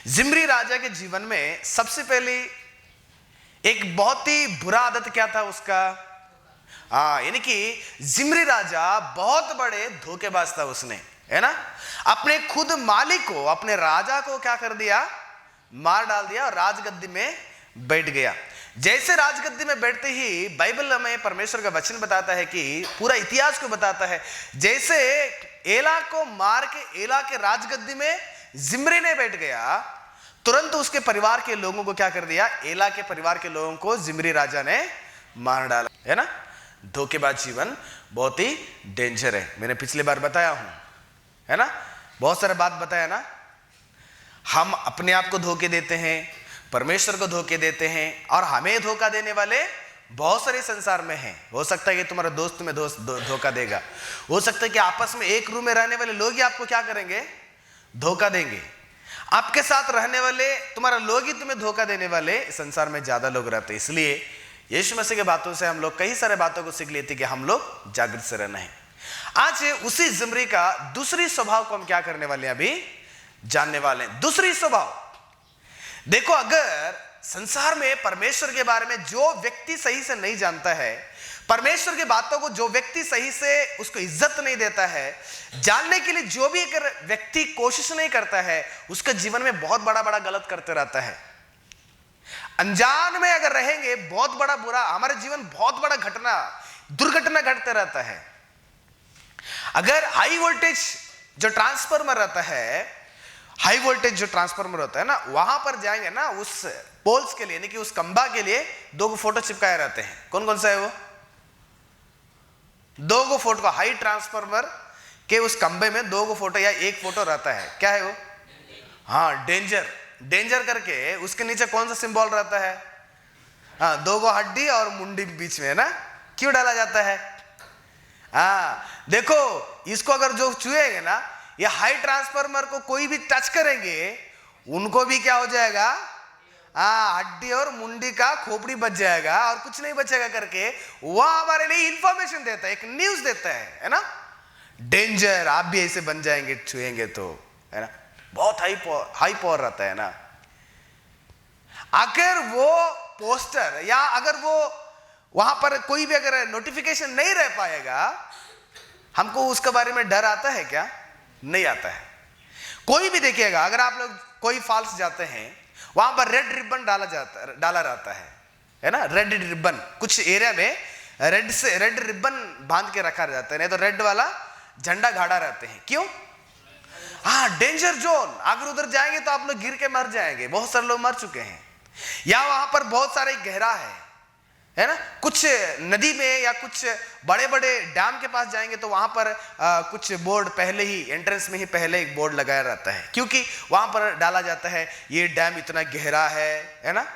जिम्री राजा के जीवन में सबसे पहले एक बहुत ही बुरा आदत क्या था उसका? यानी कि जिम्री राजा बहुत बड़े धोखेबाज था। उसने, है ना, अपने खुद मालिक को, अपने राजा को क्या कर दिया? मार डाल दिया और राजगद्दी में बैठ गया। जैसे राजगद्दी में बैठते ही बाइबल हमें परमेश्वर का वचन बताता है कि पूरा इतिहास को बताता है, जैसे एला को मार के एला के राजगद्दी में जिम्री ने बैठ गया, तुरंत उसके परिवार के लोगों को क्या कर दिया? एला के परिवार के लोगों को जिम्री राजा ने मार डाला, है ना। धोखेबाज जीवन बहुत ही डेंजर है। मैंने पिछली बार बताया हूं, है ना, बहुत सारा बात बताया ना। हम अपने आप को धोखे देते हैं, परमेश्वर को धोखे देते हैं, और हमें धोखा देने वाले बहुत सारे संसार में हैं। हो सकता है कि तुम्हारा दोस्त तुम्हें धोखा देगा, हो सकता है कि आपस में एक रूम में रहने वाले लोग ही आपको क्या करेंगे? धोखा देंगे। आपके साथ रहने वाले तुम्हारा लोग ही तुम्हें धोखा देने वाले संसार में ज्यादा लोग रहते हैं। इसलिए यीशु मसीह के बातों से हम लोग कई सारे बातों को सीख लेते कि हम लोग जागृत से रहना है। आज उसी जिम्री का दूसरी स्वभाव को हम क्या करने वाले हैं? अभी जानने वाले हैं। दूसरी स्वभाव देखो, अगर संसार में परमेश्वर के बारे में जो व्यक्ति सही से नहीं जानता है, परमेश्वर की बातों को जो व्यक्ति सही से उसको इज्जत नहीं देता है, जानने के लिए जो भी अगर व्यक्ति कोशिश नहीं करता है, उसके जीवन में बहुत बड़ा बड़ा गलत करते रहता है। अनजान में अगर रहेंगे, बहुत बड़ा बुरा, हमारे जीवन बहुत बड़ा दुर्घटना घटते रहता है। अगर हाई वोल्टेज जो ट्रांसफार्मर रहता है, हाई वोल्टेज जो ट्रांसफार्मर होता है ना, वहां पर जाएंगे ना, उस पोल्स के लिए, यानी कि उस खंभा के लिए 2 फोटो चिपकाए रहते हैं। कौन कौन सा है वो? 2 फोटो का, हाई ट्रांसफार्मर के उस खंभे में 2 फोटो या 1 फोटो रहता है। क्या है वो? हाँ, डेंजर करके उसके नीचे कौन सा सिंबल रहता है? हाँ, 2 हड्डी और मुंडी बीच में, है ना। क्यों डाला जाता है? देखो, इसको अगर जो छुएंगे ना, ये हाई ट्रांसफार्मर को कोई भी टच करेंगे, उनको भी क्या हो जाएगा? हड्डी और मुंडी का खोपड़ी बच जाएगा और कुछ नहीं बचेगा करके वह हमारे लिए इंफॉर्मेशन देता है, एक न्यूज देता है ना। डेंजर, आप भी ऐसे बन जाएंगे छुएंगे तो, है ना। बहुत हाई पावर रहता है ना। अगर वो पोस्टर या अगर वो वहां पर कोई भी अगर नोटिफिकेशन नहीं रह पाएगा, हमको उसके बारे में डर आता है क्या? नहीं आता है। कोई भी देखिएगा, अगर आप लोग कोई फॉल्स जाते हैं, वहां पर रेड रिबन डाला रहता है ना। रेड रिबन, कुछ एरिया में रेड रिबन बांध के रखा जाता है, नहीं तो रेड वाला झंडा गाड़ा रहते हैं। क्यों? डेंजर जोन, अगर उधर जाएंगे तो आप लोग गिर के मर जाएंगे। बहुत सारे लोग मर चुके हैं। या वहां पर बहुत सारे गहरा है ना, कुछ नदी में या कुछ बड़े बड़े डैम के पास जाएंगे तो वहां पर कुछ बोर्ड पहले ही, एंट्रेंस में ही पहले एक बोर्ड लगाया रहता है, क्योंकि वहां पर डाला जाता है ये डैम इतना गहरा है ना,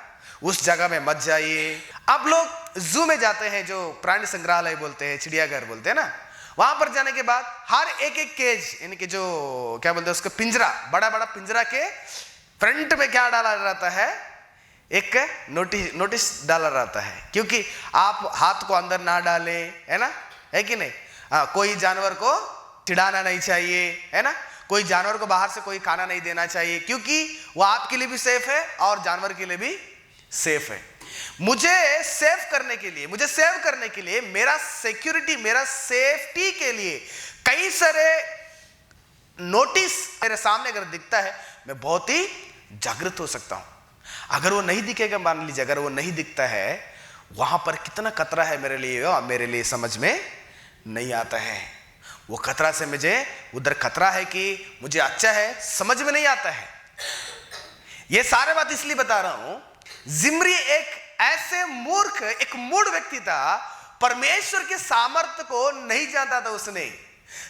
उस जगह में मत जाइए। अब लोग जू में जाते हैं, जो प्राणी संग्रहालय बोलते हैं, चिड़ियाघर बोलते हैं ना, वहां पर जाने के बाद हर एक केज, यानी कि जो क्या बोलते हैं उसका पिंजरा, बड़ा बड़ा पिंजरा के फ्रंट में क्या डाला रहता है? एक नोटिस डाला रहता है, क्योंकि आप हाथ को अंदर ना डाले, है ना, है कि नहीं। कोई जानवर को चिढ़ाना नहीं चाहिए, है ना, कोई जानवर को बाहर से कोई खाना नहीं देना चाहिए, क्योंकि वो आपके लिए भी सेफ है और जानवर के लिए भी सेफ है। मुझे सेव करने के लिए, मेरा सिक्योरिटी, मेरा सेफ्टी के लिए कई सारे नोटिस मेरे सामने अगर दिखता है, मैं बहुत ही जागृत हो सकता हूं। अगर वो नहीं दिखेगा, मान लीजिए अगर वो नहीं दिखता है, वहां पर कितना खतरा है मेरे लिए समझ में नहीं आता है। वो खतरा से मुझे, उधर खतरा है कि मुझे अच्छा है, समझ में नहीं आता है। ये सारे बात इसलिए बता रहा हूं, जिम्री एक ऐसे एक मूढ़ व्यक्ति था, परमेश्वर के सामर्थ्य को नहीं जानता था। उसने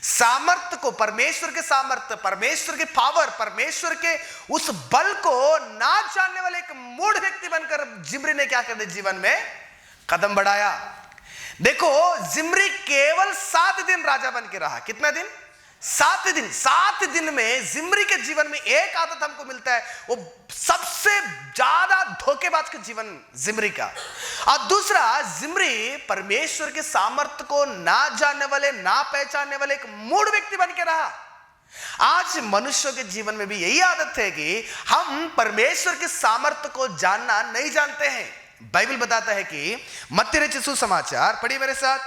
सामर्थ्य को, परमेश्वर के सामर्थ्य, परमेश्वर के पावर, परमेश्वर के उस बल को ना जानने वाले एक मूढ़ व्यक्ति बनकर जिम्री ने क्या कर दिया? जीवन में कदम बढ़ाया। देखो, जिम्री केवल 7 दिन राजा बन के रहा। कितना दिन? 7 दिन। 7 दिन में जिम्री के जीवन में एक आदत हमको मिलता है, वो सबसे ज्यादा धोखेबाज का जीवन जिम्री का। और दूसरा, जिम्री परमेश्वर के सामर्थ्य को ना जानने वाले, ना पहचानने वाले एक मूढ़ व्यक्ति बन के रहा। आज मनुष्यों के जीवन में भी यही आदत है कि हम परमेश्वर के सामर्थ्य को जानना नहीं जानते हैं। बाइबल बताता है कि मत्ती रचित सुसमाचार, पढ़िए मेरे साथ,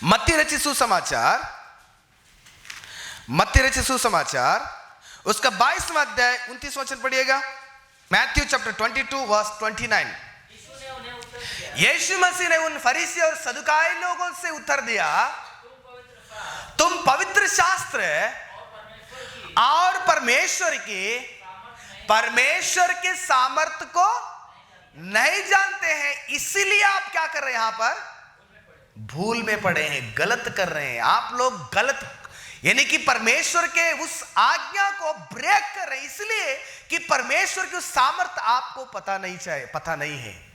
मत्ती रचित सुसमाचार, मत्ती रचित सुसमाचार उसका 22वां अध्याय 29वां वचन पढ़िएगा। Matthew chapter 22 verse 29। Yeshu Masih ने उन फरीसी और सदुकाई लोगों से उत्तर दिया, तुम पवित्र शास्त्र और परमेश्वर के सामर्थ्य को नहीं जानते हैं, इसीलिए आप क्या कर रहे हैं, यहां पर भूल में पड़े हैं, गलत कर रहे हैं। आप लोग गलत, यानी कि परमेश्वर के उस आज्ञा को ब्रेक कर रहे हैं, इसलिए कि परमेश्वर की उस सामर्थ्य आपको पता नहीं है।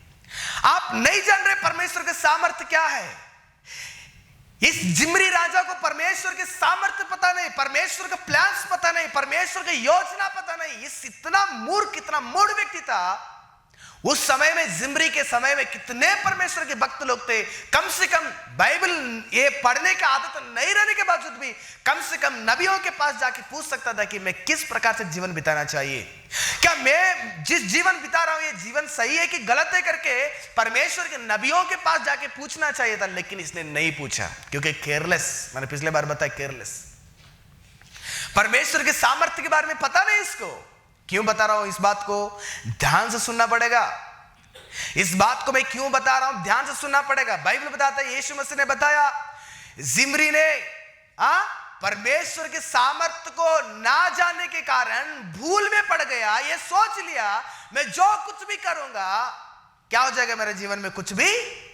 आप नहीं जान रहे परमेश्वर के सामर्थ्य क्या है। इस जिम्री राजा को परमेश्वर के सामर्थ्य पता नहीं, परमेश्वर का प्लान्स पता नहीं, परमेश्वर की योजना पता नहीं। इस इतना मूर्ख, इतना मूढ़ व्यक्ति था। उस समय में, जिम्री के समय में कितने परमेश्वर के भक्त लोग थे। कम से कम बाइबल ये पढ़ने का आदत नहीं रहने के बावजूद भी कम से कम नबियों के पास जाके पूछ सकता था कि मैं किस प्रकार से जीवन बिताना चाहिए, क्या मैं जिस जीवन बिता रहा हूं ये जीवन सही है कि गलत है, करके परमेश्वर के नबियों के पास जाके पूछना चाहिए था। लेकिन इसने नहीं पूछा, क्योंकि केयरलेस, मैंने पिछले बार बताया, केयरलेस। परमेश्वर के सामर्थ्य के बारे में पता नहीं इसको। क्यों बता रहा हूं इस बात को, ध्यान से सुनना पड़ेगा। इस बात को मैं क्यों बता रहा हूं, ध्यान से सुनना पड़ेगा। बाइबल बताता है, यीशु मसीह ने बताया, जिम्री ने परमेश्वर के सामर्थ्य को ना जानने के कारण भूल में पड़ गया। ये सोच लिया मैं जो कुछ भी करूंगा क्या हो जाएगा, मेरे जीवन में कुछ भी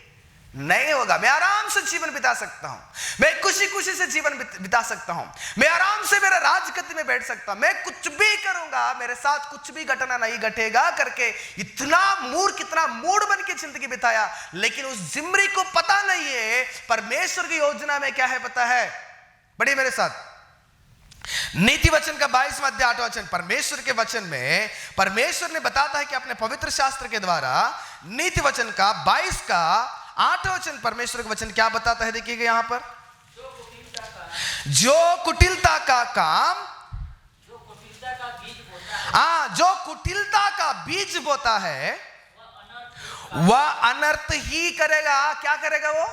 नहीं होगा, मैं आराम से जीवन बिता सकता हूं, मैं खुशी खुशी से जीवन बिता सकता हूं, मैं आराम से मेरा राजगद्दी में बैठ सकता हूं, मैं कुछ भी करूंगा मेरे साथ कुछ भी घटना नहीं घटेगा, करके इतना मूर्ख, इतना मूढ़ बन के जिंदगी बिताया। लेकिन उस जिम्री को पता नहीं है परमेश्वर की योजना में क्या है, पता है। बढ़िए मेरे साथ, नीति वचन का 22वां अध्याय 8वां वचन, परमेश्वर के वचन में परमेश्वर ने बताता है कि अपने पवित्र शास्त्र के द्वारा, नीति वचन का 22 का 8वां वचन, परमेश्वर का वचन क्या बताता है, देखिएगा यहां पर, जो कुटिलता का काम, जो कुटिलता का बीज बोता है वह अनर्थ ही करेगा। क्या करेगा वो,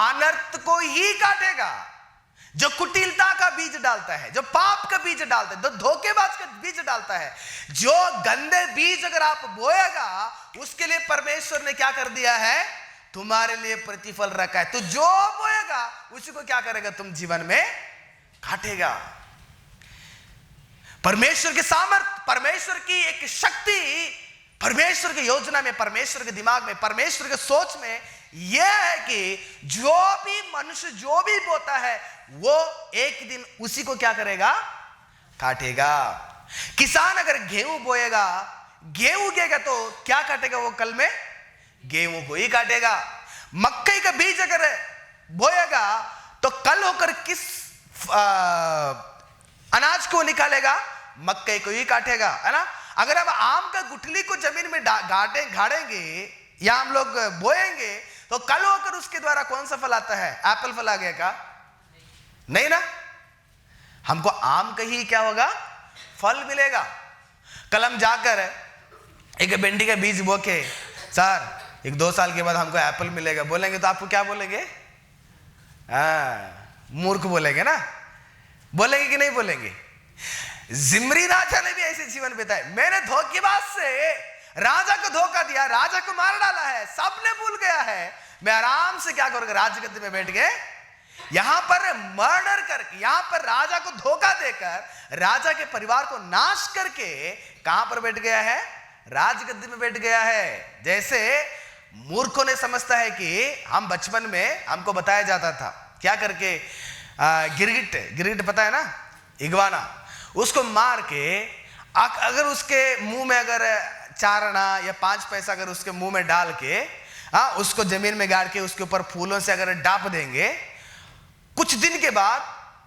अनर्थ को ही काटेगा। जो कुटिलता का बीज डालता है, जो पाप का बीज डालता है, जो धोखेबाज का बीज डालता है, जो गंदे बीज अगर आप बोएगा, उसके लिए परमेश्वर ने क्या कर दिया है, तुम्हारे लिए प्रतिफल रखा है। तो जो बोएगा उसी को क्या करेगा, तुम जीवन में काटेगा। परमेश्वर के सामर्थ्य, परमेश्वर की एक शक्ति, परमेश्वर की योजना में, परमेश्वर के दिमाग में, परमेश्वर के सोच में यह है कि जो भी मनुष्य जो भी बोता है वो एक दिन उसी को क्या करेगा, काटेगा। किसान अगर गेहूं बोएगा, गेहूं उगेगा तो क्या काटेगा वो, कल में गेहूं को ही काटेगा। मक्के का बीज अगर बोएगा तो कल होकर किस अनाज को निकालेगा, मक्के को ही काटेगा, है ना। अगर अब आम का गुठली को जमीन में गाड़ेंगे या हम लोग बोएंगे तो कल होकर उसके द्वारा कौन सा फल आता है, एप्पल फल आ गया का, नहीं ना। हमको आम का ही क्या होगा, फल मिलेगा। कल हम जाकर एक भिंडी का बीज बो के, सर एक 2 साल के बाद हमको एप्पल मिलेगा बोलेंगे तो आपको क्या बोलेंगे, मूर्ख बोलेंगे ना, बोलेंगे कि नहीं बोलेंगे। जिम्री राजा ने भी ऐसे जीवन बिताए। मैंने धोखेबाज से राजा को धोखा दिया, राजा को मार डाला है, सबने भूल गया है, मैं आराम से क्या करूंगा, राजगद्दी में बैठ गए। यहां पर मर्डर करके, यहां पर राजा को धोखा देकर राजा के परिवार को नाश करके कहां पर बैठ गया है, राजगद्दी में बैठ गया है। जैसे मूर्खों ने समझता है कि हम बचपन में हमको बताया जाता था क्या करके, गिरगिट पता है ना, इग्वाना, उसको मार के अगर उसके मुंह में अगर 4 आना या 5 पैसा अगर उसके मुंह में डाल के उसको जमीन में गाड़ के उसके ऊपर फूलों से अगर डाप देंगे, कुछ दिन के बाद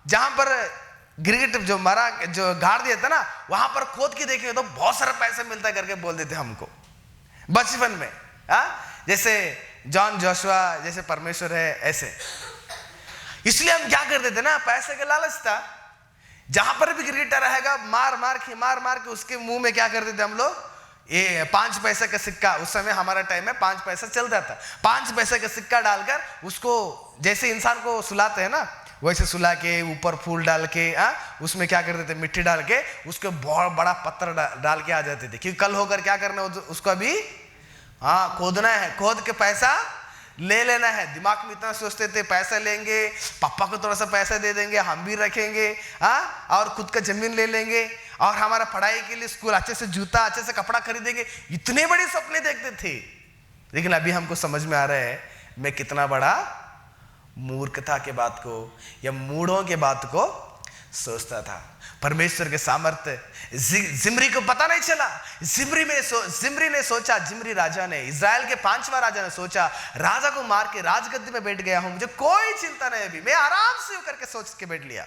जहां पर गिरगिट जो मरा, जो गाड़ दिया था ना, वहां पर खोद के देखेंगे तो बहुत सारा पैसा मिलता है करके बोल देते हमको बचपन में। जैसे जॉन जोशुआ जैसे परमेश्वर है, ऐसे। इसलिए हम क्या करते थे ना, पैसे का लालच था, जहां पर भी गिरगिट्टा रहेगा मार मार के उसके मुंह में क्या कर देते हम लोग, ये 5 पैसे का सिक्का, उस समय हमारा टाइम में 5 पैसा चलता था, 5 पैसे का सिक्का डालकर उसको, जैसे इंसान को सुलाते हैं ना वैसे सुला के ऊपर फूल डाल के उसमें क्या कर देते, मिट्टी डाल के उसके बहुत बड़ा पत्थर डाल के आ जाते थे, क्योंकि कल होकर क्या करना उसको अभी खोदना है, खोद के पैसा ले लेना है। दिमाग में इतना सोचते थे पैसा लेंगे, पापा को थोड़ा सा पैसा दे देंगे, हम भी रखेंगे और खुद का जमीन ले लेंगे और हमारा पढ़ाई के लिए स्कूल अच्छे से जूता, अच्छे से कपड़ा खरीदेंगे, इतने बड़े सपने देखते थे। लेकिन अभी हमको समझ में आ रहा है मैं कितना बड़ा मूर्खता के बात को या मूढ़ों के बात को सोचता था। परमेश्वर के सामर्थ्य जिम्री को पता नहीं चला। जिम्री ने सोचा, जिम्री राजा ने, इज़राइल के 5वां राजा ने सोचा, राजा को मार के राजगद्दी में बैठ गया हूं, मुझे कोई चिंता नहीं, अभी मैं आराम से करके सोच के बैठ लिया।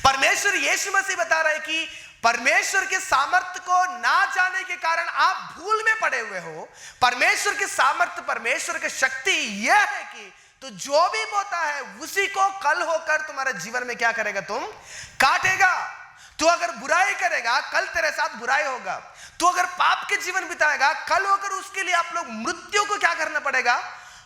परमेश्वर यीशु मसीह बता रहे कि परमेश्वर के सामर्थ्य को ना जाने के कारण आप भूल में पड़े हुए हो। परमेश्वर के सामर्थ्य, परमेश्वर की शक्ति यह है कि तो जो भी बोता है उसी को कल होकर तुम्हारे जीवन में क्या करेगा, तुम काटेगा। तू अगर बुराई करेगा कल तेरे साथ बुराई होगा, तू अगर पाप के जीवन बिताएगा कल होकर उसके लिए आप लोग मृत्यु को क्या करना पड़ेगा,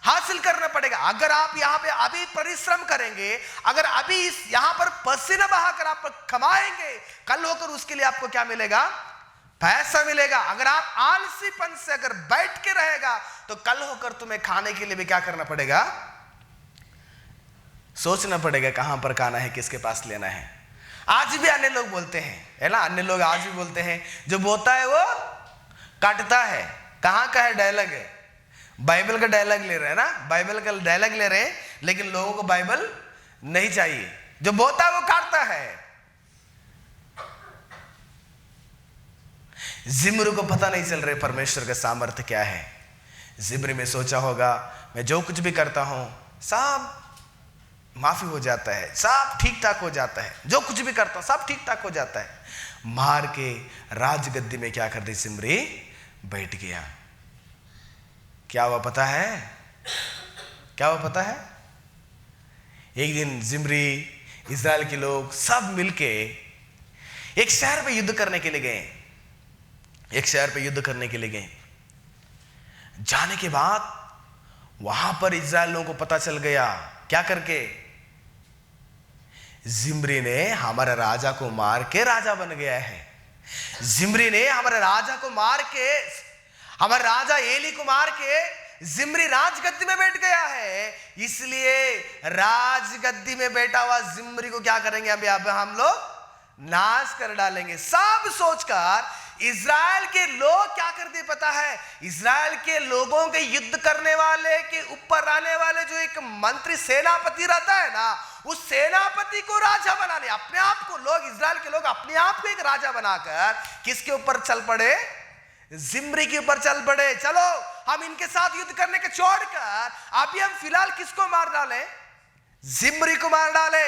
हासिल करना पड़ेगा। अगर आप यहाँ पे अभी परिश्रम करेंगे, अगर अभी इस यहाँ पर पसीना बहाकर आप कमाएंगे, कल होकर उसके लिए आपको क्या मिलेगा, पैसा मिलेगा। अगर आप आलसीपन से अगर बैठ के रहेगा तो कल होकर तुम्हें खाने के लिए भी क्या करना पड़ेगा, सोचना पड़ेगा कहां पर खाना है, किसके पास लेना है। आज भी अन्य लोग बोलते हैं, है ना, अन्य लोग आज भी बोलते हैं जो बोता है वो काटता है। कहां का है डायलॉग है, बाइबल का डायलॉग ले रहे हैं ना, बाइबल का डायलॉग ले रहे हैं, लेकिन लोगों को बाइबल नहीं चाहिए। जो बोता है वो काटता है। जिम्री को पता नहीं चल रहे परमेश्वर का सामर्थ्य क्या है। जिम्री में सोचा होगा मैं जो कुछ भी करता हूं सब माफी हो जाता है, सब ठीक ठाक हो जाता है, जो कुछ भी करता हूं सब ठीक ठाक हो जाता है। मार के राजगद्दी में क्या कर दी, जिम्री बैठ गया। क्या हुआ पता है, क्या हुआ पता है? एक दिन जिम्री, इज़राइल के लोग सब मिलके एक शहर पे युद्ध करने के लिए गए, एक शहर पे युद्ध करने के लिए गए। जाने के बाद वहां पर इज़राइल लोगों को पता चल गया, क्या करके, जिम्री ने हमारे राजा को मार के राजा बन गया है। जिम्री ने हमारे राजा को मार के, हमारे राजा एली को मार के जिम्री राजगद्दी में बैठ गया है। इसलिए राजगद्दी में बैठा हुआ जिम्री को क्या करेंगे, अभी हम लोग नाश कर डालेंगे। सब सोचकर इज़राइल के लोग क्या कर दिए पता है, इज़राइल के लोगों के युद्ध करने वाले के ऊपर आने वाले जो एक मंत्री सेनापति रहता है ना, उस सेनापति को राजा बना लिया। अपने आप को लोग, इज़राइल के लोग अपने आप को एक राजा बनाकर किसके ऊपर चल पड़े, जिम्री के ऊपर चल पड़े। चलो हम इनके साथ युद्ध करने के छोड़कर अभी हम फिलहाल किसको मार डालें, जिम्री को मार डाले।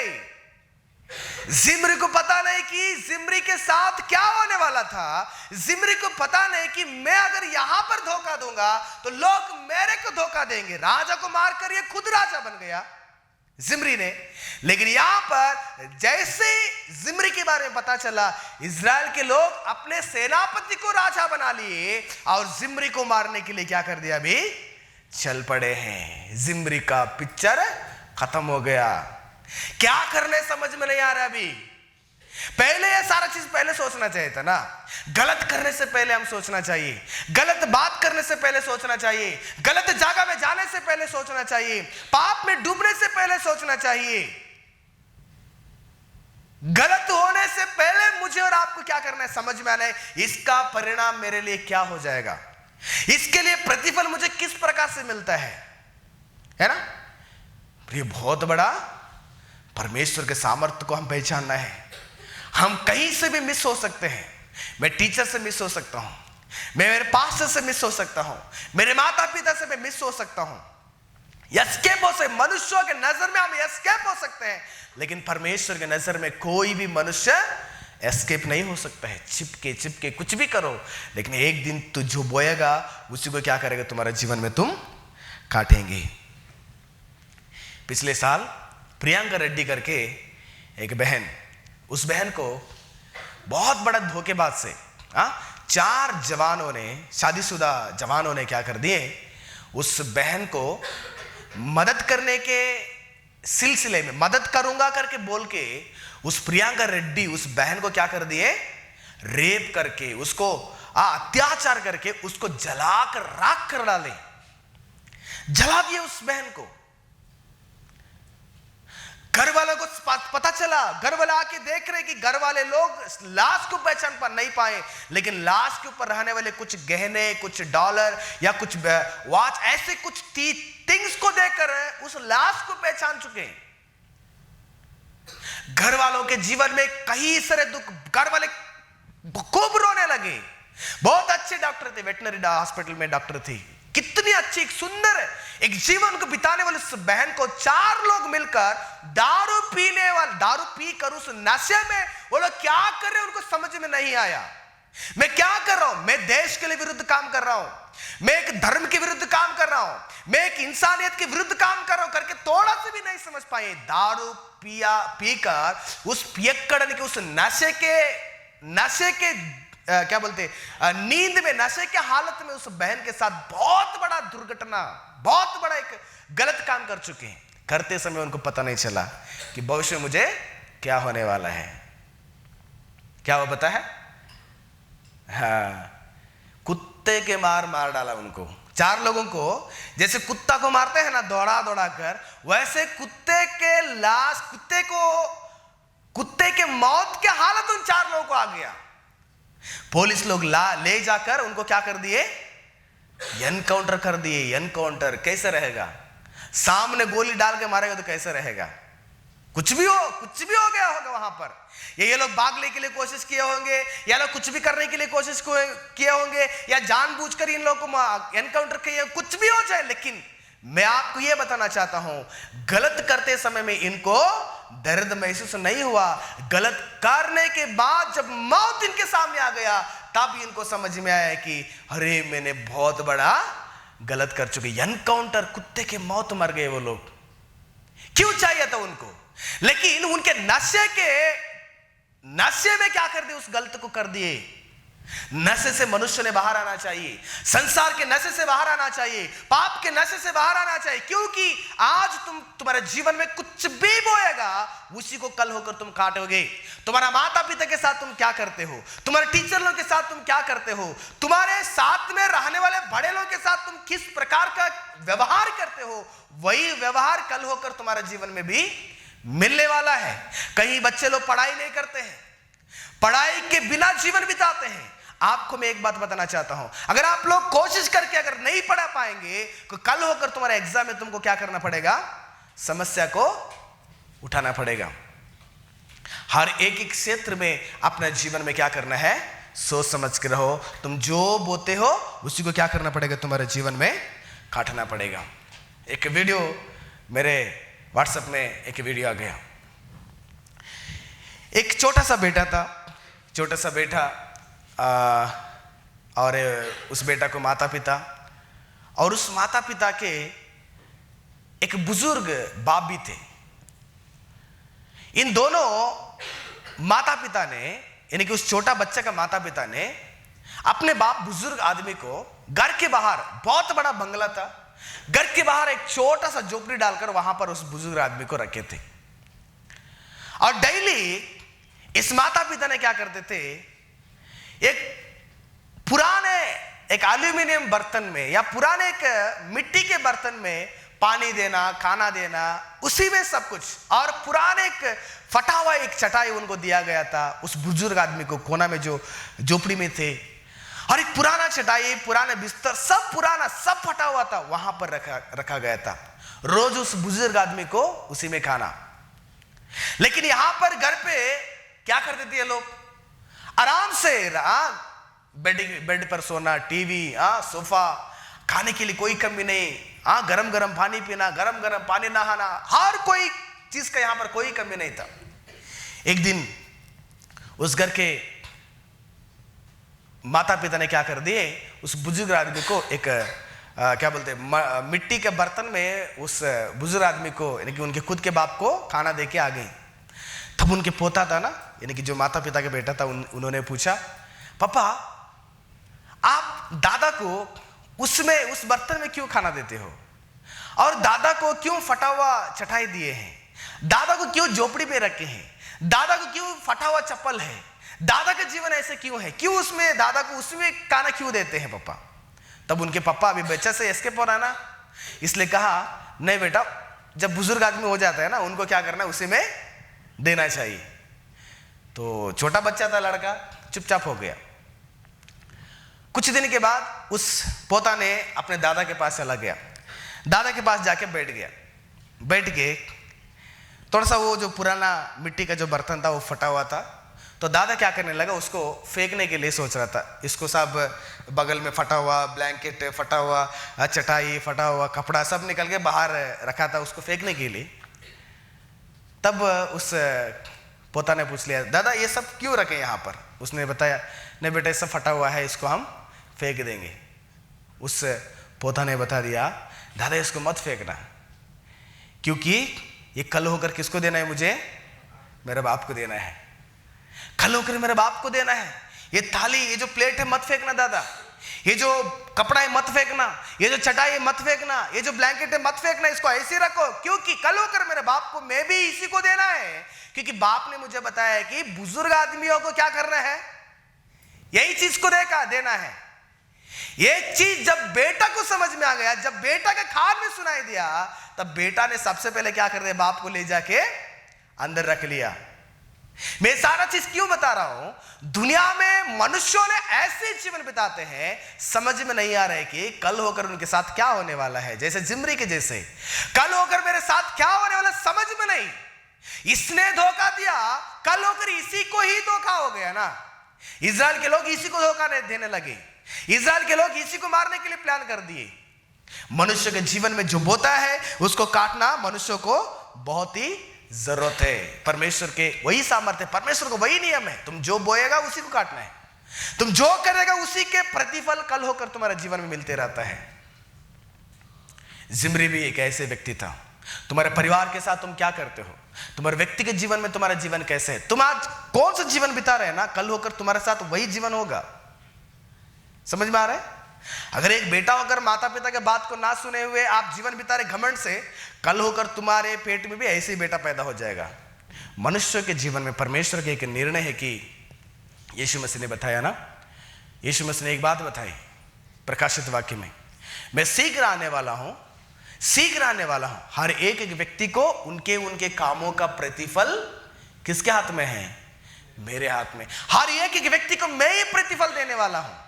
जिम्री को पता नहीं कि जिम्री के साथ क्या होने वाला था। जिम्री को पता नहीं कि मैं अगर यहां पर धोखा दूंगा तो लोग मेरे को धोखा देंगे। राजा को मारकर ये खुद राजा बन गया जिम्री ने। लेकिन यहां पर जैसे जिम्री के बारे में पता चला, इज़राइल के लोग अपने सेनापति को राजा बना लिए और जिम्री को मारने के लिए क्या कर दिया, अभी चल पड़े हैं। जिम्री का पिक्चर खत्म हो गया। क्या करने समझ में नहीं आ रहा अभी। पहले ये सारा चीज पहले सोचना चाहिए था ना। गलत करने से पहले हम सोचना चाहिए, गलत बात करने से पहले सोचना चाहिए, गलत जगह में जाने से पहले सोचना चाहिए, पाप में डूबने से पहले सोचना चाहिए। गलत होने से पहले मुझे और आपको क्या करना है, समझ में आना है इसका परिणाम मेरे लिए क्या हो जाएगा, इसके लिए प्रतिफल मुझे किस प्रकार से मिलता है ना। ये बहुत बड़ा परमेश्वर के सामर्थ्य को हम पहचानना है। हम कहीं से भी मिस हो सकते हैं। मैं टीचर से मिस हो सकता हूं, मैं मेरे पास्टर से मिस हो सकता हूं, मेरे माता पिता से मैं मिस हो सकता हूं, एस्केप हो सकते, मनुष्यों के नजर में हम एस्केप हो सकते हैं, लेकिन परमेश्वर के नजर में कोई भी मनुष्य एस्केप नहीं हो सकता है। चिपके चिपके कुछ भी करो, लेकिन एक दिन तू जो बोएगा उसी को क्या करेगा, तुम्हारे जीवन में तुम काटेंगे। पिछले साल प्रियंका रेड्डी करके एक बहन उस बहन को बहुत बड़ा धोखेबाज से 4 जवानों ने, शादीशुदा जवानों ने क्या कर दिए, उस बहन को मदद करने के सिलसिले में मदद करूंगा करके बोल के उस प्रियंका रेड्डी उस बहन को क्या कर दिए, रेप करके उसको अत्याचार करके उसको जलाकर राख कर डाले, जला दिए उस बहन को। घर वालों को पता चला, घर वाले आके देख रहे कि घर वाले लोग लाश को पहचान पर नहीं पाए, लेकिन लाश के ऊपर रहने वाले कुछ गहने, कुछ डॉलर या कुछ वॉच, ऐसे कुछ थिंग्स को देखकर उस लाश को पहचान चुके। घर वालों के जीवन में कई सारे दुख, घर वाले खूब रोने लगे। बहुत अच्छे डॉक्टर थे, वेटनरी हॉस्पिटल में डॉक्टर थी, कितनी अच्छी एक सुंदर एक जीवन को बिताने वाली उस बहन को 4 लोग मिलकर दारू पीकर उस नशे में वो लोग क्या कर रहे हैं उनको समझ में नहीं आया। मैं क्या कर रहा हूं, मैं देश के लिए विरुद्ध काम कर रहा हूं, मैं एक धर्म के विरुद्ध काम कर रहा हूं, मैं एक इंसानियत के विरुद्ध काम कर रहा हूं करके थोड़ा सा भी नहीं समझ पाए। दारू पीकर उस पियक्कड़ के उस नशे के क्या बोलते नींद में, नशे के हालत में उस बहन के साथ बहुत बड़ा दुर्घटना, बहुत बड़ा एक गलत काम कर चुके हैं। करते समय उनको पता नहीं चला कि भविष्य में मुझे क्या होने वाला है। क्या वो पता है? कुत्ते के मार डाला उनको। 4 लोगों को जैसे कुत्ता को मारते हैं ना दौड़ा कर, वैसे कुत्ते के मौत के हालत उन 4 लोगों को आ गया। पुलिस लोग ले जाकर उनको क्या कर दिए, एनकाउंटर कर दिए। एनकाउंटर कैसे रहेगा? सामने गोली डाल के मारेगा तो कैसे रहेगा? कुछ भी हो गया होगा वहां पर। ये लोग भागने के लिए कोशिश किए होंगे, या लोग कुछ भी करने के लिए कोशिश किए होंगे, या जानबूझकर इन लोगों को एनकाउंटर किए, कुछ भी हो जाए। लेकिन मैं आपको यह बताना चाहता हूं, गलत करते समय में इनको दर्द महसूस नहीं हुआ। गलत करने के बाद जब मौत इनके सामने आ गया, तब इनको समझ में आया कि अरे मैंने बहुत बड़ा गलत कर चुके। एनकाउंटर, कुत्ते के मौत मर गए वो लोग। क्यों चाहिए था उनको? लेकिन उनके नशे में क्या कर दिए, उस गलत को कर दिए। नशे से मनुष्य ने बाहर आना चाहिए, संसार के नशे से बाहर आना चाहिए, पाप के नशे से बाहर आना चाहिए। क्योंकि आज तुम्हारे जीवन में कुछ भी बोएगा, उसी को कल होकर तुम काटोगे। तुम्हारा माता पिता के साथ तुम क्या करते हो, तुम्हारे टीचर लोग के साथ तुम क्या करते हो, तुम्हारे साथ में रहने वाले बड़े लोगों के साथ तुम किस प्रकार का व्यवहार करते हो, वही व्यवहार कल होकर तुम्हारे जीवन में भी मिलने वाला है। कई बच्चे लोग पढ़ाई नहीं करते हैं, पढ़ाई के बिना जीवन बिताते हैं। आपको मैं एक बात बताना चाहता हूं, अगर आप लोग कोशिश करके अगर नहीं पढ़ा पाएंगे तो कल होकर तुम्हारे एग्जाम में तुमको क्या करना पड़ेगा, समस्या को उठाना पड़ेगा। हर एक क्षेत्र में अपने जीवन में क्या करना है, सोच समझ के रहो। तुम जो बोते हो उसी को क्या करना पड़ेगा, तुम्हारे जीवन में काटना पड़ेगा। एक वीडियो मेरे व्हाट्सएप में एक वीडियो आ गया। एक छोटा सा बेटा और उस बेटा को माता पिता, और उस माता पिता के एक बुजुर्ग बाप भी थे। इन दोनों माता पिता ने, यानी कि उस छोटा बच्चे का माता पिता ने अपने बाप बुजुर्ग आदमी को घर के बाहर, बहुत बड़ा बंगला था, घर के बाहर एक छोटा सा झोपड़ी डालकर वहां पर उस बुजुर्ग आदमी को रखे थे। और डेली इस माता पिता ने क्या करते थे, एक पुराने एक एल्यूमिनियम बर्तन में या पुराने एक मिट्टी के बर्तन में पानी देना, खाना देना, उसी में सब कुछ। और पुराने एक फटा हुआ एक चटाई उनको दिया गया था उस बुजुर्ग आदमी को, कोना में जो झोपड़ी में थे। और एक पुराना चटाई, पुराने बिस्तर, सब पुराना, सब फटा हुआ था, वहां पर रखा गया था। रोज उस बुजुर्ग आदमी को उसी में खाना। लेकिन यहां पर घर पे क्या करते थे ये लोग, आराम से बेड पर सोना, टीवी, सोफा, खाने के लिए कोई कमी नहीं, गरम गरम पानी पीना, गरम गरम पानी नहाना, हर कोई चीज का यहां पर कोई कमी नहीं था। एक दिन उस घर के माता पिता ने क्या कर दिए, उस बुजुर्ग आदमी को एक क्या बोलते मिट्टी के बर्तन में उस बुजुर्ग आदमी को, यानी कि उनके खुद के बाप को खाना दे के आ गई। तब उनके पोता था ना, यानी कि जो माता पिता के बेटा था, उन्होंने पूछा, पापा आप दादा को उसमें उस बर्तन में क्यों खाना देते हो, और दादा को क्यों फटा हुआ चटाई दिए हैं, दादा को क्यों झोपड़ी में रखे हैं, दादा को क्यों फटा हुआ चप्पल है, दादा का जीवन ऐसे क्यों है, क्यों उसमें दादा को उसमें खाना क्यों देते हैं पापा। तब उनके पापा अभी बच्चे से एस्केप हो रहा ना, इसलिए कहा, नहीं बेटा, जब बुजुर्ग आदमी हो जाता है ना, उनको क्या करना है, उसी में देना चाहिए। तो छोटा बच्चा था, लड़का, चुपचाप हो गया। कुछ दिन के बाद उस पोता ने अपने दादा के पास चला गया, दादा के पास जाके बैठ गया। बैठ के थोड़ा सा वो जो पुराना मिट्टी का जो बर्तन था वो फटा हुआ था, तो दादा क्या करने लगा, उसको फेंकने के लिए सोच रहा था। इसको सब बगल में फटा हुआ ब्लैंकेट, फटा हुआ चटाई, फटा हुआ कपड़ा सब निकल के बाहर रखा था उसको फेंकने के लिए। तब उस पोता ने पूछ लिया, दादा ये सब क्यों रखे यहाँ पर। उसने बताया, नहीं बेटा ये सब फटा हुआ है, इसको हम फेंक देंगे। उस पोता ने बता दिया, दादा इसको मत फेंकना, क्योंकि ये कल होकर किसको देना है, मुझे मेरे बाप को देना है, कल होकर मेरे बाप को देना है। ये थाली, ये जो प्लेट है मत फेंकना दादा, ये जो कपड़ा है मत फेंकना, ये जो चटाई है मत फेंकना, ये जो ब्लैंकेट है मत फेंकना, इसको ऐसे रखो, क्योंकि कल होकर मेरे बाप को मैं भी इसी को देना है। क्योंकि बाप ने मुझे बताया है कि बुजुर्ग आदमियों को क्या करना है, यही चीज को देना है। ये चीज जब बेटा को समझ में आ गया, जब बेटा के कान में सुनाई दिया, तब बेटा ने सबसे पहले क्या कर दिया, बाप को ले जाके अंदर रख लिया। मैं सारा चीज क्यों बता रहा हूं, दुनिया में मनुष्यों ने ऐसे जीवन बिताते हैं, समझ में नहीं आ रहा है कि कल होकर उनके साथ क्या होने वाला है। जैसे जिम्री के जैसे, कल होकर मेरे साथ क्या होने वाला समझ में नहीं, इसने धोखा दिया, कल होकर इसी को ही धोखा हो गया ना। इजराइल के लोग इसी को धोखा देने लगे, इजराइल के लोग इसी को मारने के लिए प्लान कर दिए। मनुष्य के जीवन में जो बोता है उसको काटना मनुष्य को बहुत ही जरूरत है। परमेश्वर के वही सामर्थ्य, परमेश्वर को वही नियम है, तुम जो बोएगा उसी को काटना है, तुम जो करेगा उसी के प्रतिफल कल होकर तुम्हारे जीवन में मिलते रहता है। जिम्री भी एक ऐसे व्यक्ति था। तुम्हारे परिवार के साथ तुम क्या करते हो, तुम्हारे व्यक्तिगत जीवन में तुम्हारा जीवन कैसे है, तुम आज कौन सा जीवन बिता रहे हैं ना, कल होकर तुम्हारे साथ वही जीवन होगा। समझ में आ रहा है। अगर एक बेटा होकर माता पिता के बात को ना सुने हुए आप जीवन बिता रहे घमंड से, कल होकर तुम्हारे पेट में भी ऐसे ही बेटा पैदा हो जाएगा। मनुष्य के जीवन में परमेश्वर के एक निर्णय है कि यीशु मसीह ने बताया ना, यीशु मसीह ने एक बात बताई प्रकाशित वाक्य में, मैं शीघ्र आने वाला हूं, शीघ्र आने वाला हूं। हर एक व्यक्ति को उनके उनके कामों का प्रतिफल किसके हाथ में है, मेरे हाथ में। हर एक व्यक्ति को मैं ही प्रतिफल देने वाला हूं।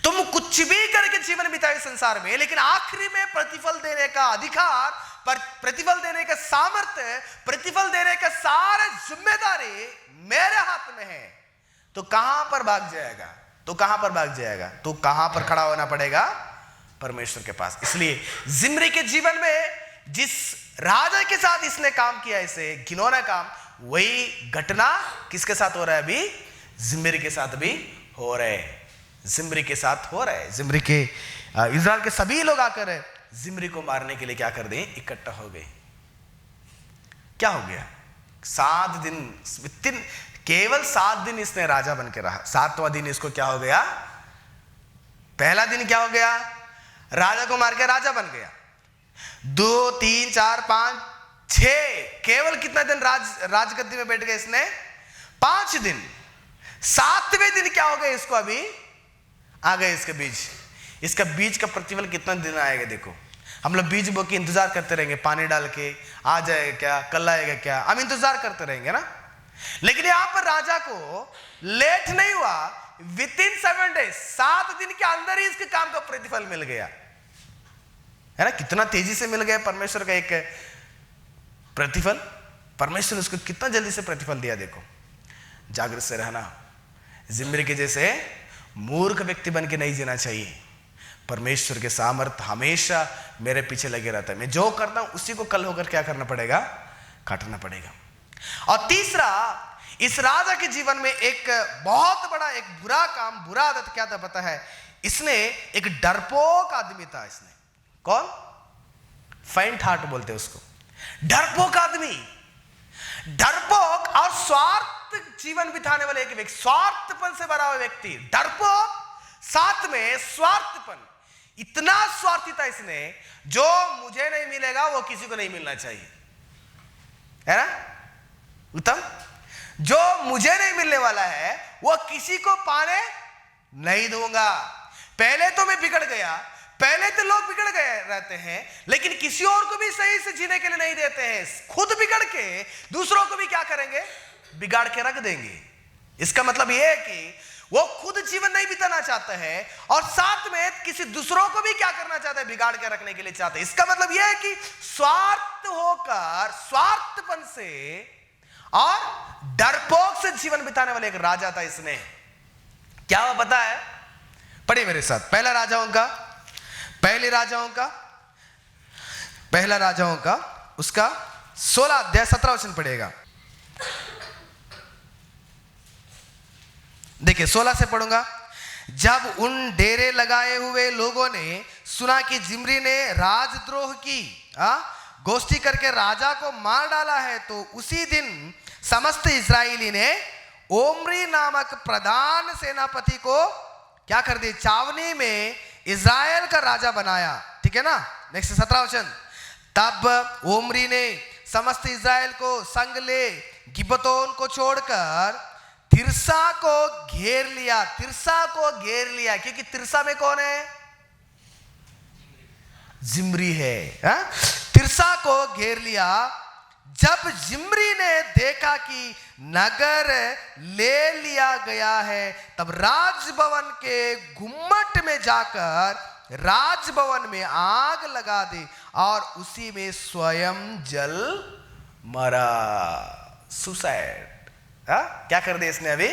तुम कुछ भी करके जीवन बिताए संसार में, लेकिन आखिरी में प्रतिफल देने का अधिकार, प्रतिफल देने का सामर्थ्य, प्रतिफल देने का सारा जिम्मेदारी मेरे हाथ में है। तो कहां पर भाग जाएगा, तो कहां पर भाग जाएगा, तो कहां पर खड़ा होना पड़ेगा, परमेश्वर के पास। इसलिए जिम्री के जीवन में जिस राजा के साथ इसने काम किया, इसे घिनौना काम, वही घटना किसके साथ हो रहा है, अभी जिम्री के साथ भी हो रहा है, जिम्री के साथ हो रहा है। जिम्री के इजराइल के सभी लोग आकर जिम्री को मारने के लिए क्या कर दें, इकट्ठा हो गए। क्या हो गया, 7 दिन, केवल 7 दिन इसने राजा बन के रहा। 7वां दिन इसको क्या हो गया, पहला दिन क्या हो गया, राजा को मार के राजा बन गया। 2 3 4 5 6, केवल कितना दिन राजगद्दी में बैठ गए इसने, 5 दिन। 7वें दिन क्या हो गया, इसको अभी आ गए इसके बीज, इसका बीज का प्रतिफल कितना दिन आएगा। देखो हम लोग बीज बो के इंतजार करते रहेंगे, पानी डाल के आ जाएगा क्या, कल आएगा क्या, हम इंतजार करते रहेंगे ना। लेकिन यहां पर राजा को लेट नहीं हुआ, विदिन 7 डेज, 7 दिन के अंदर ही इसके काम का प्रतिफल मिल गया, है ना। कितना तेजी से मिल गया परमेश्वर का एक प्रतिफल, परमेश्वर ने उसको कितना जल्दी से प्रतिफल दिया। देखो जागृत से रहना, जिम्री के जैसे मूर्ख व्यक्ति बन के नहीं जीना चाहिए। परमेश्वर के सामर्थ हमेशा मेरे पीछे लगे रहता है, मैं जो करता हूं उसी को कल होकर क्या करना पड़ेगा, काटना पड़ेगा। और तीसरा, इस राजा के जीवन में एक बहुत बड़ा एक बुरा काम, बुरा आदत क्या था पता है, इसने एक डरपोक आदमी था। इसने कौन, फेंट हार्ट बोलते हैं उसको, डरपोक आदमी। डरपोक और स्वार्थ जीवन बिताने वाले एक व्यक्ति, स्वार्थपन से भरा हुआ व्यक्ति, डरपोक साथ में स्वार्थपन, इतना स्वार्थी था इसने, जो मुझे नहीं मिलेगा वो किसी को नहीं मिलना चाहिए, है ना उत्तम? जो मुझे नहीं मिलने वाला है वो किसी को पाने नहीं दूंगा। पहले तो मैं बिगड़ गया, पहले तो लोग बिगड़ गए रहते हैं, लेकिन किसी और को भी सही से जीने के लिए नहीं देते हैं, खुद बिगड़ के दूसरों को भी क्या करेंगे, बिगाड़ के रख देंगे। इसका मतलब यह है कि वो खुद जीवन नहीं बिताना चाहता है और साथ में किसी दूसरों को भी क्या करना चाहता है, बिगाड़ के रखने के लिए चाहता है। इसका मतलब यह है कि स्वार्थ होकर, स्वार्थपन से और डरपोक से जीवन बिताने वाले एक राजा था इसने। क्या हुआ पता है? पढ़िए मेरे साथ, पहला राजाओं का उसका 16 अध्याय 17 वचन पढ़ेगा। देखिए 16 से पढ़ूंगा। जब उन डेरे लगाए हुए लोगों ने सुना कि जिम्री ने राजद्रोह की गोष्ठी करके राजा को मार डाला है, तो उसी दिन समस्त इस्राएली ने ओम्री नामक प्रधान सेनापति को क्या कर दिया, चावनी में इस्राएल का राजा बनाया। ठीक है ना? नेक्स्ट 17 वचन। तब ओम्री ने समस्त इस्राएल को संग ले गिबतोन को छोड़कर तिर्सा को घेर लिया। तिर्सा को घेर लिया क्योंकि तिर्सा में कौन है? जिम्री है। तिर्सा को घेर लिया। जब जिम्री ने देखा कि नगर ले लिया गया है, तब राजभवन के गुम्मट में जाकर राजभवन में आग लगा दी और उसी में स्वयं जल मरा। सुसाइड। क्या कर दिया इसने अभी?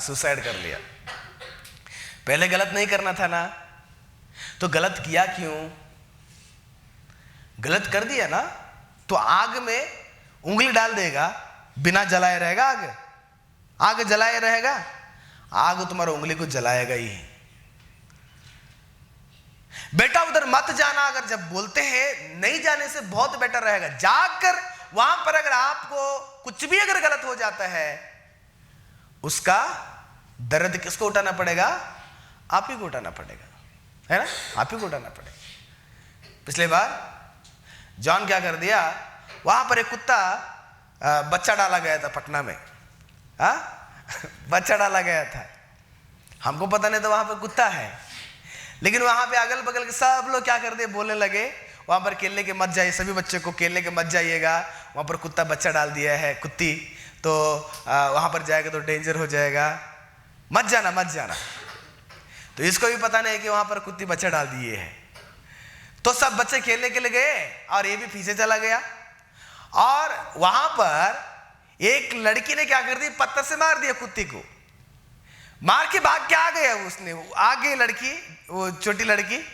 सुसाइड कर लिया। पहले गलत नहीं करना था ना, तो गलत किया क्यों? गलत कर दिया ना, तो आग में उंगली डाल देगा, बिना जलाए रहेगा? आग जलाए रहेगा? आग तुम्हारा उंगली को जलाएगा ही। बेटा उधर मत जाना, अगर जब बोलते हैं नहीं जाने से बहुत बेटर रहेगा। जाकर वहां पर अगर आपको कुछ भी अगर गलत हो जाता है, उसका दर्द किसको उठाना पड़ेगा? आप ही को उठाना पड़ेगा, है ना? आप ही को उठाना पड़ेगा। पिछले बार जॉन क्या कर दिया, वहां पर एक कुत्ता बच्चा डाला गया था पटना में। बच्चा डाला गया था, हमको पता नहीं था वहां पर कुत्ता है, लेकिन वहां पे अगल बगल के सब लोग क्या कर दिए, बोलने लगे वहां पर खेलने के मत जाइए, सभी बच्चे को खेलने के मत जाइएगा, वहां पर कुत्ता बच्चा डाल दिया है, कुत्ती, तो वहां पर जाएगा तो डेंजर हो जाएगा, मत जाना। तो इसको भी पता नहीं कि वहां पर कुत्ती बच्चा डाल दिए है। तो सब बच्चे खेलने के लिए गए और ये भी पीछे चला गया। और वहां पर एक लड़की ने क्या कर दी, पत्थर से मार दिया कुत्ती को। मार के भाग के आ गया उसने, आ गई लड़की, वो छोटी लड़की,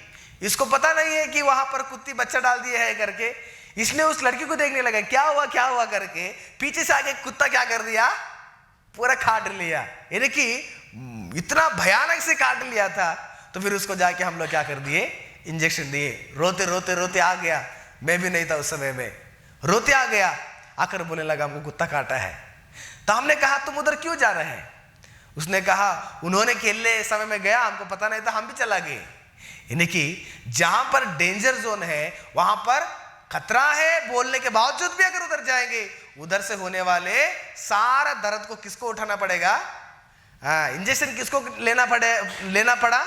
इसको पता नहीं है कि वहां पर कुत्ती बच्चा डाल दिया है करके। इसने उस लड़की को देखने लगा, क्या हुआ करके, पीछे से आके कुत्ता क्या कर दिया, पूरा काट लिया। यानी कि इतना भयानक से काट लिया था। तो फिर उसको जाके हम लोग क्या कर दिए, इंजेक्शन दिए। रोते आ गया, मैं भी नहीं था उस समय में, रोते आ गया, आकर बोलने लगा हमको कुत्ता काटा है। तो हमने कहा तुम उधर क्यों जा रहे हैं? उसने कहा उन्होंने खेलने समय में गया, हमको पता नहीं था, हम भी चला गए। यानी कि जहां पर डेंजर जोन है वहां पर खतरा है, बोलने के बावजूद भी अगर उधर जाएंगे, उधर से होने वाले सारा दर्द को किसको उठाना पड़ेगा? इंजेक्शन किसको लेना पड़ा?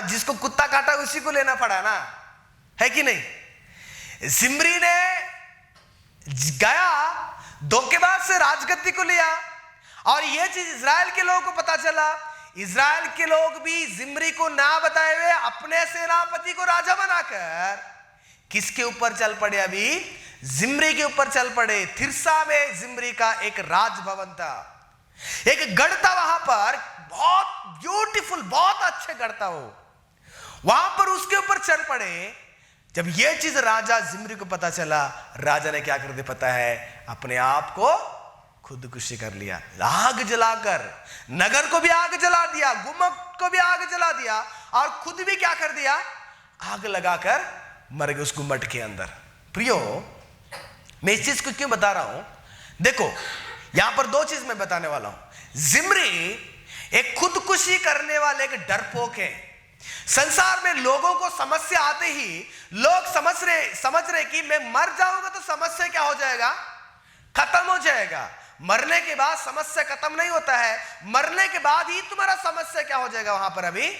जिसको कुत्ता काटा उसी को लेना पड़ा ना, है कि नहीं? जिम्री ने गया, धोखेबाज से राजगद्दी को लिया, और यह चीज इजराइल के लोगों को पता चला। इजराइल के लोग भी जिम्री को ना बताए हुए अपने सेनापति को राजा बनाकर किसके ऊपर चल पड़े? अभी जिम्री के ऊपर चल पड़े। थिर्सा में जिम्री का एक राजभवन था, एक गढ़ था वहां पर, बहुत ब्यूटीफुल, बहुत अच्छे गढ़ था वो, वहां पर उसके ऊपर चल पड़े। जब यह चीज राजा जिम्री को पता चला, राजा ने क्या कर दिया पता है? अपने आप को खुदकुशी कर लिया। आग जलाकर नगर को भी आग जला दिया, गुम्मट को भी आग जला दिया, और खुद भी क्या कर दिया? आग लगाकर मर गए उस गुम्मट के अंदर। प्रियो, मैं इस चीज को क्यों बता रहा हूं? देखो यहां पर दो चीज मैं बताने वाला हूं। जिम्री एक खुदकुशी करने वाले एक डरपोक है। संसार में लोगों को समस्या आते ही लोग समझ रहे कि मैं मर जाऊंगा तो समस्या क्या हो जाएगा, खत्म हो जाएगा। मरने के बाद समस्या खत्म नहीं होता है, मरने के बाद ही तुम्हारा समस्या क्या हो जाएगा, वहां पर अभी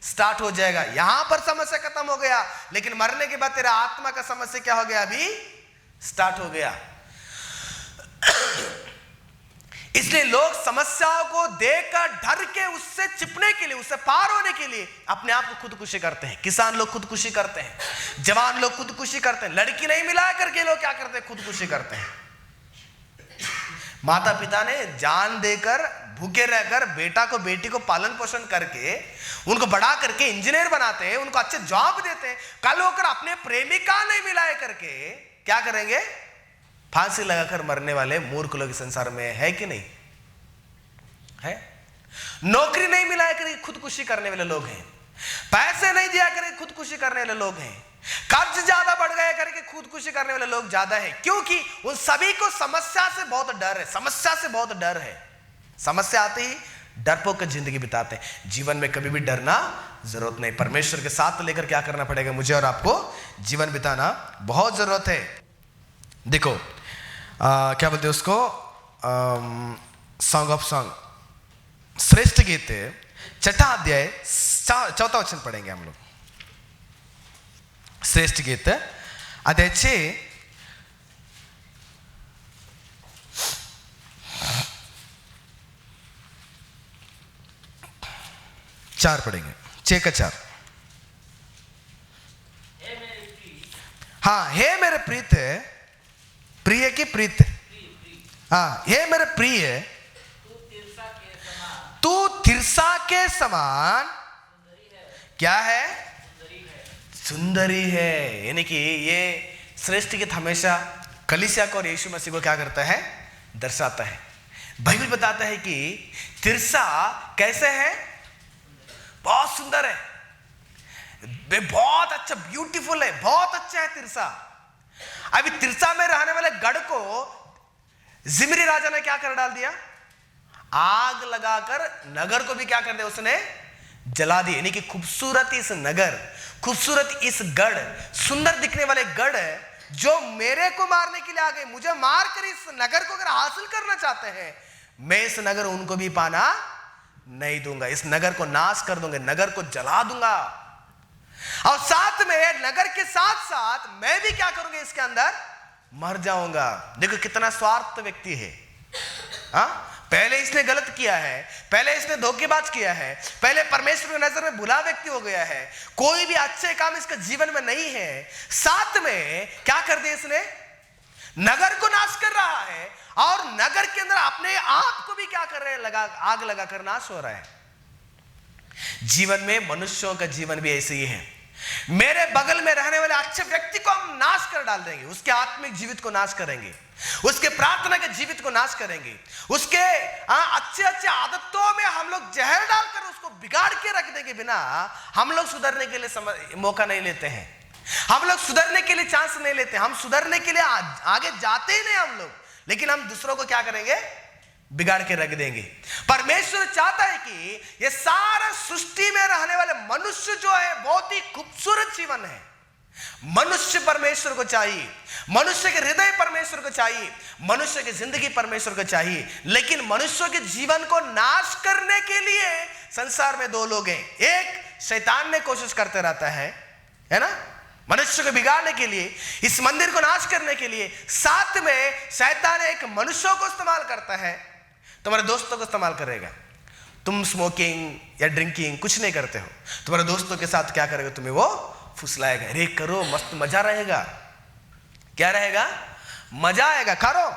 स्टार्ट हो जाएगा। यहां पर समस्या खत्म हो गया, लेकिन मरने के बाद तेरा आत्मा का समस्या क्या हो गया, अभी स्टार्ट हो गया। इसलिए लोग समस्याओं को देखकर डर के उससे चिपने के लिए, उससे पार होने के लिए अपने आप को खुदकुशी करते हैं। किसान लोग खुदकुशी करते हैं, जवान लोग खुदकुशी करते हैं, लड़की नहीं मिला करके लोग क्या करते हैं, खुदकुशी करते हैं। माता पिता ने जान देकर भूखे रहकर बेटा को बेटी को पालन पोषण करके उनको बड़ा करके इंजीनियर बनाते हैं, उनको अच्छे जॉब देते हैं। कल होकर अपने प्रेमिका नहीं मिलाए करके क्या करेंगे, फांसी लगाकर मरने वाले मूर्ख लोग संसार में है कि नहीं है? नौकरी नहीं मिलाए करके खुदकुशी करने वाले लोग हैं, पैसे नहीं दिया करके खुदकुशी करने वाले लोग हैं, कर्ज ज्यादा बढ़ गया करके खुदकुशी करने वाले लोग ज्यादा है। क्योंकि उन सभी को समस्या से बहुत डर है, समस्या से बहुत डर है। समस्या आते ही डरपोक की जिंदगी बिताते हैं। जीवन में कभी भी डरना जरूरत नहीं, परमेश्वर के साथ लेकर क्या करना पड़ेगा, मुझे और आपको जीवन बिताना बहुत जरूरत है। देखो क्या बोलते हैं उसको, सॉन्ग ऑफ सॉन्ग, श्रेष्ठ गीत 6 अध्याय 4 वचन पढ़ेंगे हम लोग। श्रेष्ठ गीत अध्याय 6 4 पढ़ेंगे, 6 का 4। हाँ, हे मेरे प्रीत, प्रिय की प्रीत, हाँ, हे मेरे प्रिय, तू तिरसा के समान क्या है, सुंदरी है। यानी कि ये श्रेष्ठ गीत हमेशा कलीसिया को और यीशु मसीह को क्या करता है, दर्शाता है। बाइबल बताता है कि तिरसा कैसे है, बहुत सुंदर है, बहुत अच्छा, ब्यूटीफुल है, बहुत अच्छा है तिरसा। अभी तिरसा में रहने वाले गढ़ को जिम्री राजा ने क्या कर डाल दिया, आग लगाकर नगर को भी क्या कर दिया, उसने जला दी। यानी कि खूबसूरत इस नगर, खूबसूरत इस गढ़, सुंदर दिखने वाले गढ़ जो मेरे को मारने के लिए आ गए, मुझे मारकर इस नगर को अगर हासिल करना चाहते हैं, मैं इस नगर उनको भी पाना नहीं दूंगा, इस नगर को नाश कर दूंगा, नगर को जला दूंगा। और साथ में नगर के साथ साथ मैं भी क्या करूंगा, इसके अंदर मर जाऊंगा। देखो कितना स्वार्थ व्यक्ति है। हाँ, पहले इसने गलत किया है, पहले इसने धोखेबाज किया है, पहले परमेश्वर की नजर में बुरा व्यक्ति हो गया है, कोई भी अच्छे काम इसके जीवन में नहीं है। साथ में क्या कर दिया इसने, नगर को नाश कर रहा है, और नगर के अंदर अपने आप को भी क्या कर रहे हैं, आग लगाकर नाश हो रहा है। जीवन में मनुष्यों का जीवन भी ऐसे ही है। मेरे बगल में रहने वाले अच्छे व्यक्ति को हम नाश कर डाल देंगे, उसके आत्मिक जीवित को नाश करेंगे, उसके प्रार्थना के जीवित को नाश करेंगे, उसके अच्छे अच्छे आदतों में हम लोग जहर डालकर उसको बिगाड़ के रख देंगे। बिना हम लोग सुधरने के लिए मौका नहीं लेते हैं, हम लोग सुधरने के लिए चांस नहीं लेते, हम सुधरने के लिए आगे जाते ही नहीं हम लोग, लेकिन हम दूसरों को क्या करेंगे, बिगाड़ के रख देंगे। परमेश्वर चाहता है कि ये सारा सृष्टि में रहने वाले मनुष्य जो है बहुत ही खूबसूरत जीवन है। मनुष्य परमेश्वर को चाहिए, मनुष्य के हृदय परमेश्वर को चाहिए, मनुष्य की जिंदगी परमेश्वर को चाहिए। लेकिन मनुष्यों के जीवन को नाश करने के लिए संसार में 2 लोग हैं। एक शैतान ने कोशिश करते रहता है ना, मनुष्य को बिगाड़ने के लिए, इस मंदिर को नाश करने के लिए। साथ में शैतान एक मनुष्यों को इस्तेमाल करता है, तुम्हारे दोस्तों को इस्तेमाल करेगा। तुम स्मोकिंग या ड्रिंकिंग कुछ नहीं करते हो, तुम्हारे दोस्तों के साथ क्या करेगा, तुम्हें वो फुसलाएगा, अरे करो मस्त मजा रहेगा। क्या रहेगा, मजा आएगा, करो।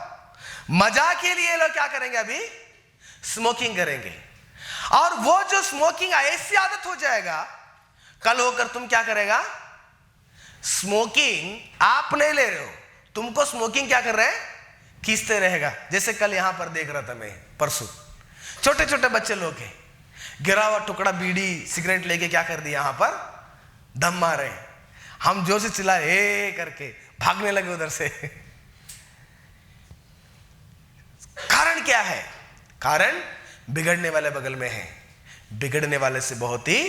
मजा के लिए लोग क्या करेंगे, अभी स्मोकिंग करेंगे। और वो जो स्मोकिंग ऐसी आदत हो जाएगा, कल होकर तुम क्या करेगा, स्मोकिंग आप नहीं ले रहे हो, तुमको स्मोकिंग क्या कर रहे हैं, खींचते रहेगा। जैसे कल यहां पर देख रहा था मैं, परसों छोटे छोटे बच्चे लोग हैं, गिरा हुआ टुकड़ा बीड़ी सिगरेट लेके क्या कर दिया, यहां पर दम मार रहे हैं। हम जोर से चिल्लाए ए करके भागने लगे उधर से। क्या है? कारण बिगड़ने वाले बगल में है। बिगड़ने वाले से बहुत ही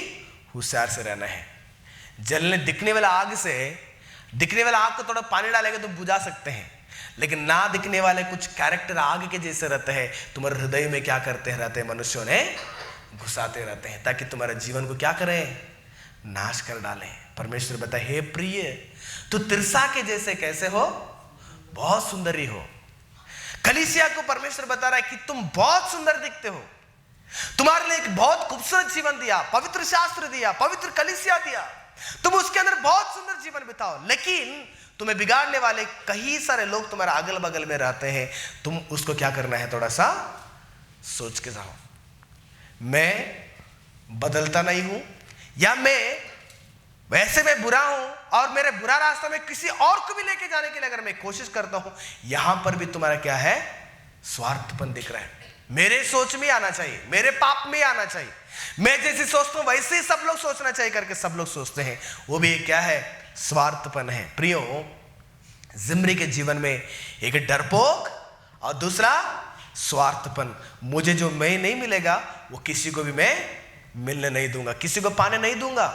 होशियार से रहना है। जलने दिखने वाला आग से, दिखने वाला आग को थोड़ा पानी डालेंगे तो बुझा सकते हैं, लेकिन ना दिखने वाले कुछ कैरेक्टर आग के जैसे रहते हैं, तुम्हारे हृदय में क्या करते रहते हैं? मनुष्यों ने घुसाते रहते हैं, ताकि तुम्हारे जीवन को क्या करें? नाश कर डालें। परमेश्वर बताए, हे प्रिय, तू तिरसा के जैसे कैसे हो? बहुत सुंदरी हो। कलीसिया को परमेश्वर बता रहा है कि तुम बहुत सुंदर दिखते हो, तुम्हारे लिए एक बहुत खूबसूरत जीवन दिया, पवित्र शास्त्र दिया, पवित्र कलीसिया दिया, तुम उसके अंदर बहुत सुंदर जीवन बिताओ, लेकिन तुम्हें बिगाड़ने वाले कई सारे लोग तुम्हारे अगल बगल में रहते हैं। तुम उसको क्या करना है? थोड़ा सा सोच के जाओ। मैं बदलता नहीं हूं, या वैसे मैं बुरा हूं और मेरे बुरा रास्ता में किसी और को भी लेके जाने के लिए अगर मैं कोशिश करता हूं, यहां पर भी तुम्हारा क्या है? स्वार्थपन दिख रहा है। मेरे सोच में आना चाहिए, मेरे पाप में आना चाहिए, मैं जैसे सोचता हूं वैसे ही सब लोग सोचना चाहिए करके सब लोग सोचते हैं, वो भी क्या है? स्वार्थपन है। प्रियो, जिम्री के जीवन में एक डरपोक और दूसरा स्वार्थपन। मुझे जो मैं नहीं मिलेगा वो किसी को भी मैं मिलने नहीं दूंगा, किसी को पाने नहीं दूंगा।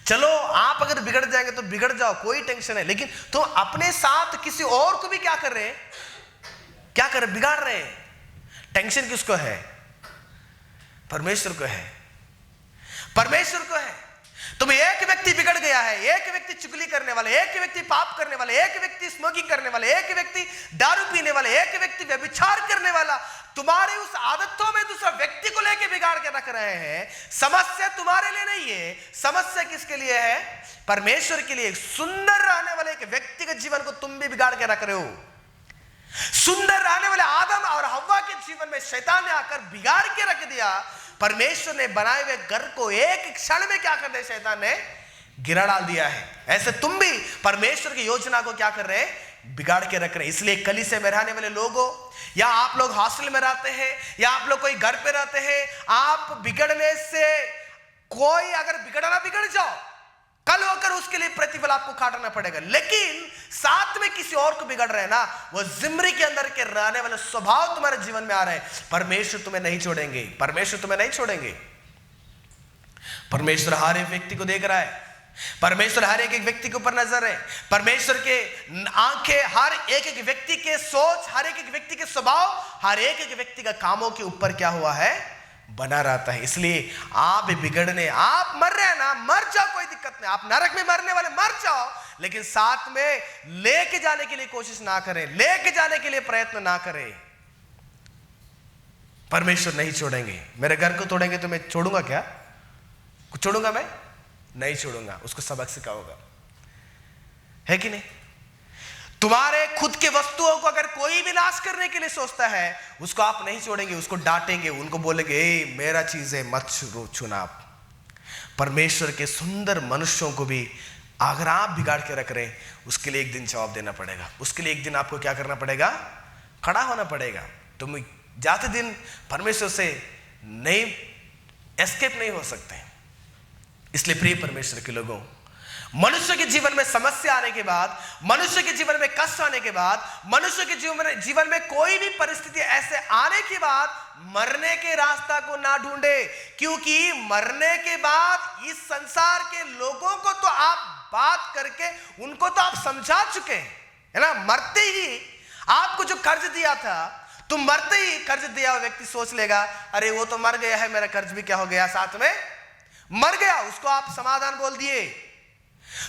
चलो आप अगर बिगड़ जाएंगे तो बिगड़ जाओ, कोई टेंशन है, लेकिन तुम अपने साथ किसी और को भी क्या कर रहे हैं? क्या कर रहे? बिगाड़ रहे हैं। टेंशन किसको है? परमेश्वर को है। परमेश्वर को है। तुम एक व्यक्ति बिगड़ गया है, एक व्यक्ति चुगली करने वाले, एक व्यक्ति पाप करने वाले, एक व्यक्ति स्मोकिंग करने वाले, एक व्यक्ति दारू पीने वाले, एक व्यक्ति व्यभिचार करने वाला, तुम्हारे उस आदतों में दूसरा व्यक्ति को लेके बिगाड़ के रख रहे हैं। समस्या तुम्हारे लिए नहीं है, समस्या किसके लिए है? परमेश्वर के लिए। सुंदर रहने वाले एक व्यक्ति के जीवन को तुम भी बिगाड़ के रख रहे हो। सुंदर रहने वाले आदम और हव्वा के जीवन में शैतान ने आकर बिगाड़ के रख दिया। परमेश्वर ने बनाए हुए घर को एक क्षण में क्या कर दिया? शैतान ने गिरा डाल दिया है। ऐसे तुम भी परमेश्वर की योजना को क्या कर रहे हैं? बिगाड़ के रख रहे हैं। इसलिए कलीसिया में रहने वाले लोगों, या आप लोग हॉस्टल में रहते हैं, या आप लोग कोई घर पे रहते हैं, आप बिगड़ने से कोई अगर बिगड़ जाओ, कल होकर उसके लिए प्रतिफल आपको काटना पड़ेगा। लेकिन साथ में किसी और को बिगड़ रहे हैं ना, वो जिम्री के अंदर के रहने वाले स्वभाव तुम्हारे जीवन में आ रहे हैं। परमेश्वर तुम्हें नहीं छोड़ेंगे, परमेश्वर तुम्हें नहीं छोड़ेंगे। परमेश्वर हर एक व्यक्ति को देख रहा है, परमेश्वर हर एक व्यक्ति के ऊपर नजर है। परमेश्वर के आंखें हर एक व्यक्ति के सोच, हर एक व्यक्ति के स्वभाव, हर एक व्यक्ति का कामों के ऊपर क्या हुआ है? बना रहता है। इसलिए आप बिगड़ने, आप मर रहे हैं ना, मर जाओ, कोई दिक्कत नहीं। आप नरक में मरने वाले मर जाओ, लेकिन साथ में लेके जाने के लिए कोशिश ना करें, लेके जाने के लिए प्रयत्न ना करें। परमेश्वर नहीं छोड़ेंगे। मेरे घर को तोड़ेंगे तो मैं छोड़ूंगा क्या? कुछ छोड़ूंगा? मैं नहीं छोड़ूंगा। उसको सबक सिखाऊंगा, है कि नहीं? तुम्हारे खुद के वस्तुओं को अगर कोई भी नाश करने के लिए सोचता है, उसको आप नहीं छोड़ेंगे, उसको डांटेंगे, उनको बोलेंगे ए मेरा चीज है, मत छूना आप। परमेश्वर के सुंदर मनुष्यों को भी अगर आप बिगाड़ के रख रहे हैं, उसके लिए एक दिन जवाब देना पड़ेगा। उसके लिए एक दिन आपको क्या करना पड़ेगा? खड़ा होना पड़ेगा। तुम जाते दिन परमेश्वर से नहीं एस्केप नहीं हो सकते। इसलिए प्रिय परमेश्वर के लोगों, मनुष्य के जीवन में समस्या आने के बाद, मनुष्य के जीवन में कष्ट आने के बाद, मनुष्य के जीवन में कोई भी परिस्थिति ऐसे आने के बाद मरने के रास्ता को ना ढूंढे, क्योंकि मरने के बाद इस संसार के लोगों को तो आप बात करके उनको तो आप समझा चुके हैं, है ना? मरते ही आपको जो कर्ज दिया था, तुम मरते ही कर्ज दिया हुआ व्यक्ति सोच लेगा अरे वो तो मर गया है, मेरा कर्ज भी क्या हो गया, साथ में मर गया। उसको आप समाधान बोल दिए।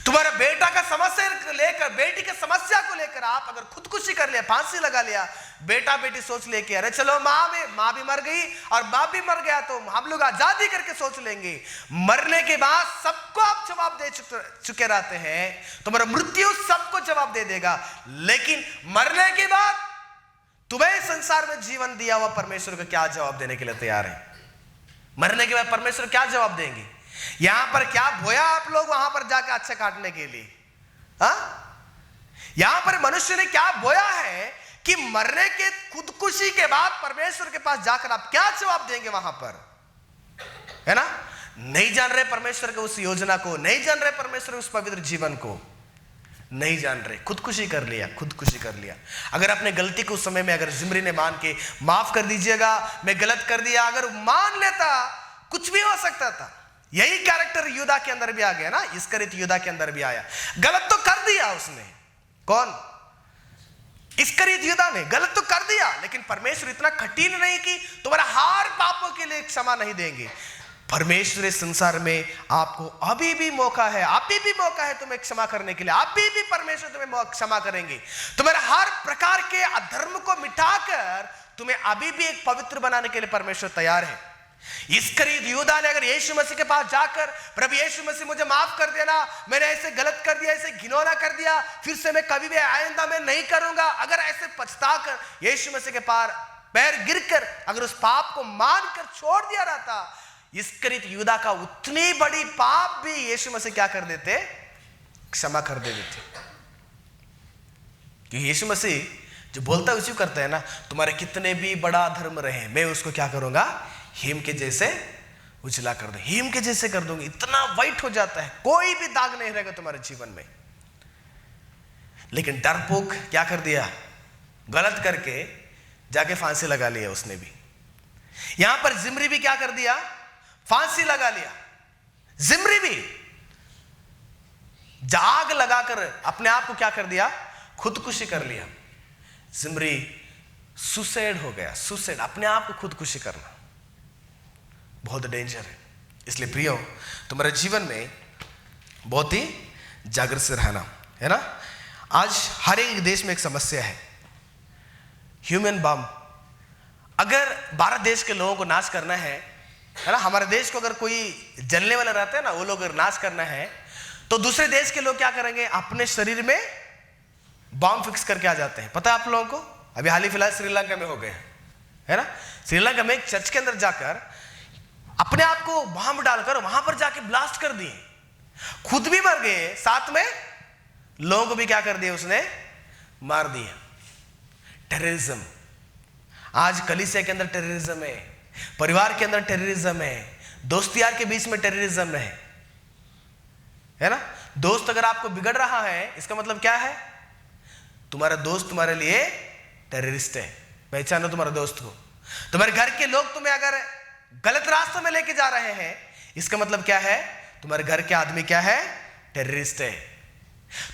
तुम्हारा बेटा का समस्या लेकर, बेटी की समस्या को लेकर आप अगर खुदकुशी कर लिया, फांसी लगा लिया, बेटा बेटी सोच ले कि अरे चलो माँ भी मर गई और बाप भी मर गया तो हम लोग आजादी करके सोच लेंगे। मरने के बाद सबको आप जवाब दे चुके रहते हैं, तुम्हारा मृत्यु सबको जवाब दे देगा। लेकिन मरने के बाद तुम्हें संसार में जीवन दिया हुआ परमेश्वर को क्या जवाब देने के लिए तैयार है? मरने के बाद परमेश्वर क्या जवाब देंगे? यहां पर क्या बोया आप लोग वहां पर जाकर अच्छा काटने के लिए? यहां पर मनुष्य ने क्या बोया है कि मरने के खुदकुशी के बाद परमेश्वर के पास जाकर आप क्या जवाब देंगे वहां पर, है ना? नहीं जान रहे परमेश्वर के उस योजना को, नहीं जान रहे परमेश्वर उस पवित्र जीवन को, नहीं जान रहे, खुदकुशी कर लिया, खुदकुशी कर लिया। अगर अपने गलती को उस समय में अगर जिम्री ने मान के माफ कर दीजिएगा, मैं गलत कर दिया, अगर मान लेता कुछ भी हो सकता था। यही कैरेक्टर यूदा के अंदर भी आ गया ना, इस्करियोत यूदा के अंदर भी आया। गलत तो कर दिया उसने, कौन? इस्करियोत यूदा ने गलत तो कर दिया, लेकिन परमेश्वर इतना कठिन नहीं कि तुम्हारा हर पापों के लिए क्षमा नहीं देंगे। परमेश्वर इस संसार में आपको अभी भी मौका है, अभी भी मौका है तुम्हें क्षमा करने के लिए। अभी भी परमेश्वर तुम्हें क्षमा करेंगे। तुम्हारे हर प्रकार के अधर्म को मिटाकर तुम्हें अभी भी एक पवित्र बनाने के लिए परमेश्वर तैयार है। इस्करियोत यूदा ने अगर यीशु मसीह के पास जाकर, प्रभु यीशु मसीह मुझे माफ कर देना, मैंने ऐसे गलत कर दिया, ऐसे घिनौना कर दिया, फिर से मैं कभी भी आइंदा मैं नहीं करूंगा, अगर ऐसे पछताकर यीशु मसीह के पैर गिरकर अगर उस पाप को मानकर छोड़ दिया रहता, इस्करियोत यूदा का उतनी बड़ी पाप भी यीशु मसीह क्या कर देते? क्षमा कर दे देते। क्योंकि यीशु मसीह जो बोलता है उसी करता है ना। तुम्हारे कितने भी बड़ा धर्म रहे, मैं उसको क्या करूंगा? हिम के जैसे उजला कर दूं, हिम के जैसे कर दूंगी। इतना वाइट हो जाता है, कोई भी दाग नहीं रहेगा तुम्हारे जीवन में। लेकिन डरपोक क्या कर दिया? गलत करके जाके फांसी लगा लिया उसने भी। यहां पर जिम्री भी क्या कर दिया? फांसी लगा लिया। जिम्री भी जाग लगाकर अपने आप को क्या कर दिया? खुदकुशी कर लिया। जिम्री सुसाइड हो गया। सुसाइड, अपने आप को खुदकुशी करना बहुत डेंजर है। इसलिए प्रियो, तुम्हारे जीवन में बहुत ही जागृत से रहना है ना। आज हर एक देश में एक समस्या है, ह्यूमन बम। अगर भारत देश के लोगों को नाश करना है ना, हमारे देश को अगर कोई जलने वाला रहता है ना, वो लोग अगर नाश करना है तो दूसरे देश के लोग क्या करेंगे? अपने शरीर में बॉम्ब फिक्स करके आ जाते हैं। पता है आप लोगों को? अभी हाल ही फिलहाल श्रीलंका में हो गए है ना। श्रीलंका में एक चर्च के अंदर जाकर अपने आप को बम डालकर वहां पर जाके ब्लास्ट कर दिए, खुद भी मर गए, साथ में लोगों को भी क्या कर दिया? उसने मार दिया। टेररिज्म, आज कलीसिया के अंदर टेररिज्म है, परिवार के अंदर टेररिज्म है, दोस्त यार के बीच में टेररिज्म है ना। दोस्त अगर आपको बिगड़ रहा है, इसका मतलब क्या है? तुम्हारा दोस्त तुम्हारे लिए टेररिस्ट है। पहचानो तुम्हारे दोस्त को। तुम्हारे घर के लोग तुम्हें अगर गलत रास्ते में लेके जा रहे हैं, इसका मतलब क्या है? तुम्हारे घर के आदमी क्या है? टेररिस्ट है।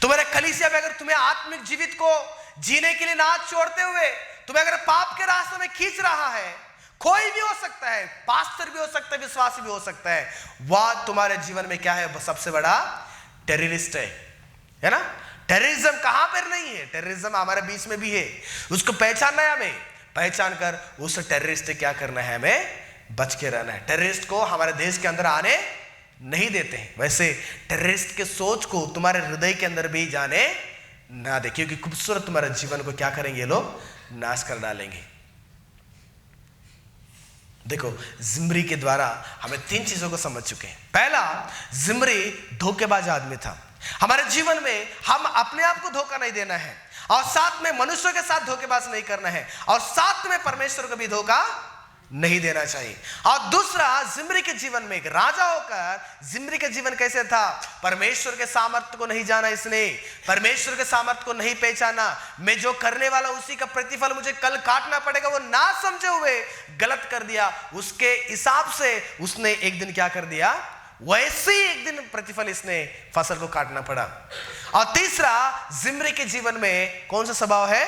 तुम्हारे कलीसिया में अगर तुम्हें आत्मिक जीवित को जीने के लिए ना छोड़ते हुए तुम्हें अगर पाप के रास्ते में खींच रहा है, कोई भी हो सकता है, पास्टर भी हो सकता है, विश्वासी भी हो सकता है, वह तुम्हारे जीवन में क्या है? सबसे बड़ा टेररिस्ट है ना। टेररिज्म कहां पर नहीं है? टेररिज्म हमारे बीच में भी है। उसको पहचानना है हमें, पहचान कर उस टेररिस्ट से क्या करना है? हमें बच के रहना है। टेररिस्ट को हमारे देश के अंदर आने नहीं देते हैं। वैसे टेररिस्ट के सोच को तुम्हारे हृदय के अंदर भी जाने ना दे, क्योंकि खूबसूरत तुम्हारे जीवन को क्या करेंगे? ये लोग नाश कर डालेंगे। देखो, जिम्री के द्वारा हमें 3 चीजों को समझ चुके हैं। पहला, जिम्री धोखेबाज आदमी था। हमारे जीवन में हम अपने आप को धोखा नहीं देना है, और साथ में मनुष्यों के साथ धोखेबाज नहीं करना है, और साथ में परमेश्वर को भी धोखा नहीं देना चाहिए। और दूसरा, जिम्री के जीवन में एक राजा होकर जिम्री का जीवन कैसे था? परमेश्वर के सामर्थ्य को नहीं जाना इसने, परमेश्वर के सामर्थ्य को नहीं पहचाना। मैं जो करने वाला उसी का प्रतिफल मुझे कल काटना पड़ेगा, वो ना समझे हुए गलत कर दिया। उसके हिसाब से उसने एक दिन क्या कर दिया? वैसे ही एक दिन प्रतिफल इसने फसल को काटना पड़ा। और तीसरा, जिम्री के जीवन में कौन सा स्वभाव है?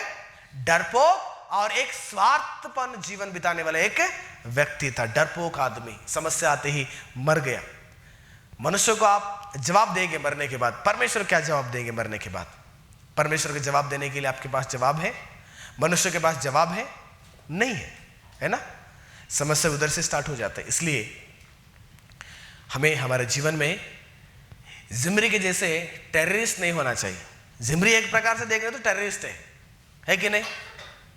डरपोक और एक स्वार्थपन जीवन बिताने वाला एक व्यक्ति था। डरपोक आदमी, समस्या आते ही मर गया। मनुष्य को आप जवाब देंगे मरने के बाद, परमेश्वर क्या जवाब देंगे मरने के बाद? परमेश्वर के जवाब देने के लिए आपके पास जवाब है? मनुष्य के पास जवाब है? नहीं है ना। समस्या उधर से स्टार्ट हो जाता है। इसलिए हमें हमारे जीवन में जिम्री के जैसे टेररिस्ट नहीं होना चाहिए। जिम्री एक प्रकार से देख रहे तो टेररिस्ट है कि नहीं?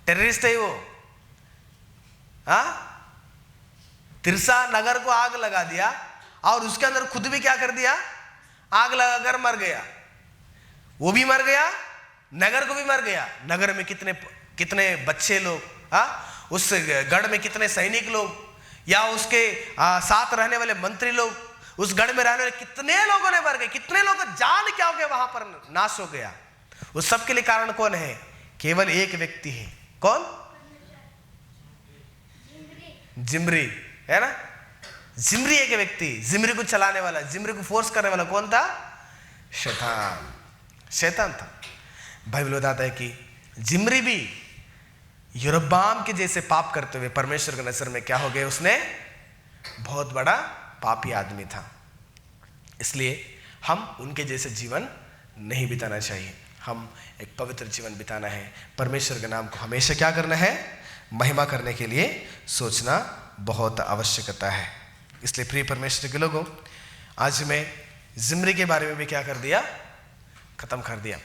टेररिस्ट है वो। तिरसा नगर को आग लगा दिया और उसके अंदर खुद भी क्या कर दिया? आग लगाकर मर गया। वो भी मर गया, नगर को भी मर गया। नगर में कितने कितने बच्चे लोग, उस गढ़ में कितने सैनिक लोग, या उसके साथ रहने वाले मंत्री लोग, उस गढ़ में रहने वाले कितने लोगों ने मर गए, कितने लोगों का जान क्या हो गया, वहां पर नाश हो गया। उस सब के लिए कारण कौन है? केवल एक व्यक्ति है। कौन? जिम्री, है ना? जिम्री एक व्यक्ति, जिम्री को चलाने वाला, जिम्री को फोर्स करने वाला कौन था? शैतान। शैतान था। बाइबल बताता है कि जिम्री भी यरोबाम के जैसे पाप करते हुए परमेश्वर की नजर में क्या हो गए? उसने बहुत बड़ा पापी आदमी था। इसलिए हम उनके जैसे जीवन नहीं बिताना चाहिए। हम एक पवित्र जीवन बिताना है। परमेश्वर के नाम को हमेशा क्या करना है? महिमा करने के लिए सोचना बहुत आवश्यकता है। इसलिए प्रिय परमेश्वर के लोगों, आज मैं जिम्री के बारे में भी क्या कर दिया? खत्म कर दिया।